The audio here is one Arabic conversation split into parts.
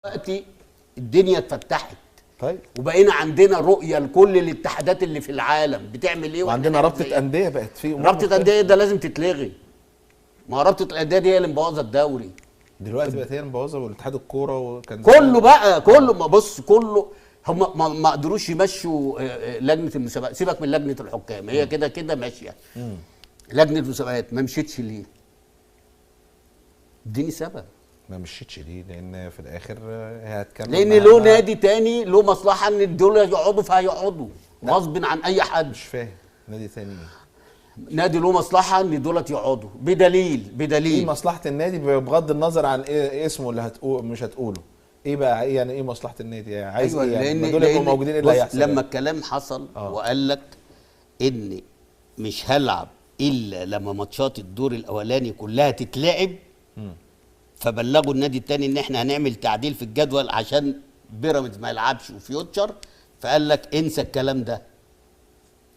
دلوقتي الدنيا اتفتحت. طيب وبقينا عندنا رؤيه لكل الاتحادات اللي في العالم بتعمل ايه، وعندنا رابطه انديه بقت في رابطه انديه ده لازم تتلغي. ما رابطه الانديه دي هي اللي مبوظه الدوري دلوقتي، بقت هي المبوظه، والاتحاد الكوره وكان كله بقى كله. ما بص كله هم ما قدروش يمشوا لجنه المسابقات. سيبك من لجنه الحكام، هي كده كده ماشيه. لجنه المسابقات ما مشيتش ليه؟ اديني سبب. ما مشيتش ليه؟ لان في الاخر هي هتكمل، لان له نادي تاني له مصلحه ان دول يقعدوا فهيقعدوا غصب عن اي حد. مش فاهم نادي تاني ايه؟ نادي له مصلحه ان دولت يقعدوا بدليل ايه مصلحه النادي بغض النظر عن إيه اسمه اللي هتقول مش هتقوله؟ ايه بقى ايه يعني؟ ايه مصلحه النادي يعني؟ عايز أيوة ايه يعني؟ دول يبقوا موجودين، ايه اللي هيحصل؟ لما الكلام حصل وقال لك ان مش هلعب الا لما ماتشات الدور الاولاني كلها تتلعب، فبلغوا النادي التاني ان احنا هنعمل تعديل في الجدول عشان بيراميدز ما يلعبش وفيوتشر، فقال لك انسى الكلام ده،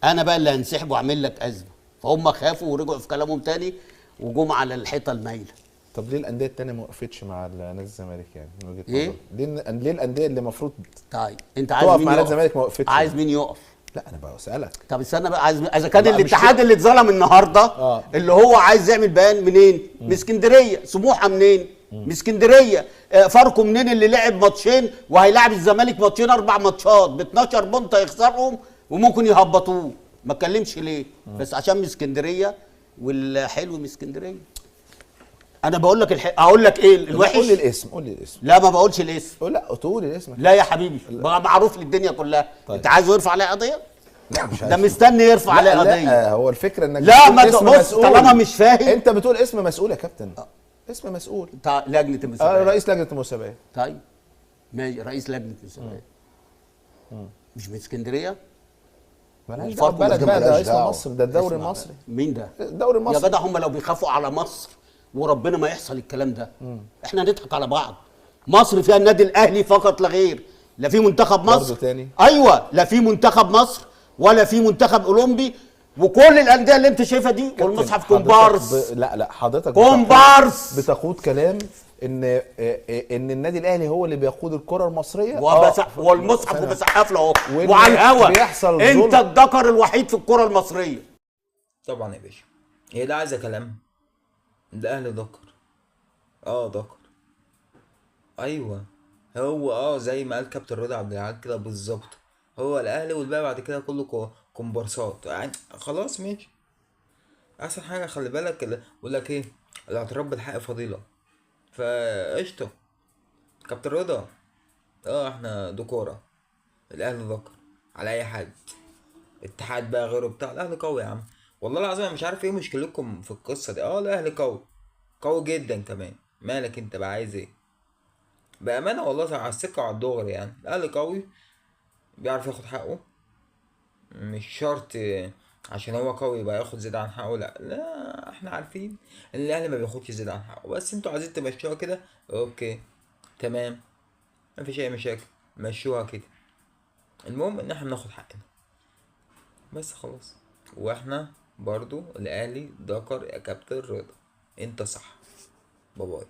انا بقى اللي هنسحب واعمل لك ازمه. فهم خافوا ورجعوا في كلامهم تاني وجم على الحيطه المايله. طب ليه الانديه التانيه ما وقفتش مع نادي الزمالك يعني من وجهه إيه؟ نظرك؟ ليه الانديه اللي المفروض طيب انت عايز تقف مين مع نادي يقف؟ الزمالك ما وقفتش؟ عايز مين يقف؟ لا انا بسالك. طب استنى بقى، عايز اذا كان لا، الاتحاد اللي اتظلم النهارده اللي هو عايز يعمل بيان منين؟ من اسكندريه. سموحه منين؟ من اسكندريه. فاركو منين اللي لعب ماتشين وهيلاعب الزمالك ماتشين 4 ماتشات ب 12 بونت هيخسرهم وممكن يهبطوه؟ ما اتكلمش ليه؟ بس عشان من اسكندريه والحلو من اسكندريه. انا بقول لك اقول لك ايه الوحش؟ قول لي الاسم، قول لي الاسم. لا ما بقولش الاسم. لا تقول الاسم. لا يا حبيبي بقى معروف للدنيا كلها. طيب. انت عايزه يرفع عليه قضيه؟ لا مش ده مستني يرفع عليه قضيه. لا هو الفكره انك لا ما بص طالما مش فاهم. انت بتقول اسم مسؤول يا كابتن. اسم مسؤول لجنه المسابقات. رئيس لجنه المسابقات. طيب ماشي، رئيس لجنه المسابقات مش من اسكندريه؟ مالهاش دعوه بلد بقى، ده اسم مصر، ده الدوري المصري. مين ده؟ الدوري المصري يا جدع. هم لو بيخافوا على مصر وربنا ما يحصل الكلام ده، احنا نضحك على بعض. مصر فيها النادي الاهلي فقط لا غير، لا في منتخب مصر برضه تاني. ايوه، لا في منتخب مصر ولا في منتخب اولمبي، وكل الانديه اللي انت شايفها دي والمصحف كومبارس. لا حضرتك كومبارس بتقود كلام ان النادي الاهلي هو اللي بيقود الكره المصريه والمصحف وبسقف له اهو وعلى الهوا بيحصل انت الذكر الوحيد في الكره المصريه. طبعا يا باشا، هي ده عايزه كلام؟ ده اهلي ذكر، ذكر، ايوه. هو زي ما قال كابتن رضا عبد العال كده بالظبط، هو الاهلي والباقي بعد كده كله كومبارسات يعني. خلاص ماشي. احسن حاجه خلي بالك بقول لك ايه، الاعتراف بالحق فضيله، فقشطه. كابتن رضا احنا دكوره، الاهلي ذكر على اي حد، اتحاد بقى غيره بتاع، الاهلي قوي يا عم. والله العظيم انا مش عارف ايه مشكلتكم في القصه دي. الاهلي قوي، قوي جدا كمان. مالك انت بقى عايز ايه؟ بامانه والله على السكه وعلى الدغري يعني. الاهلي قوي، بيعرف ياخد حقه، مش شرط عشان هو قوي يبقى ياخد زيادة عن حقه. لا احنا عارفين ان الاهلي ما بياخدش زيادة عن حقه، بس انتوا عايزين تمشوها كده، اوكي تمام، مفيش اي مشاكل، مشوها كده. المهم ان احنا بناخد حقنا بس خلاص. واحنا برضو الاهلي ذكر يا كابتن رضا، انت صح. باي.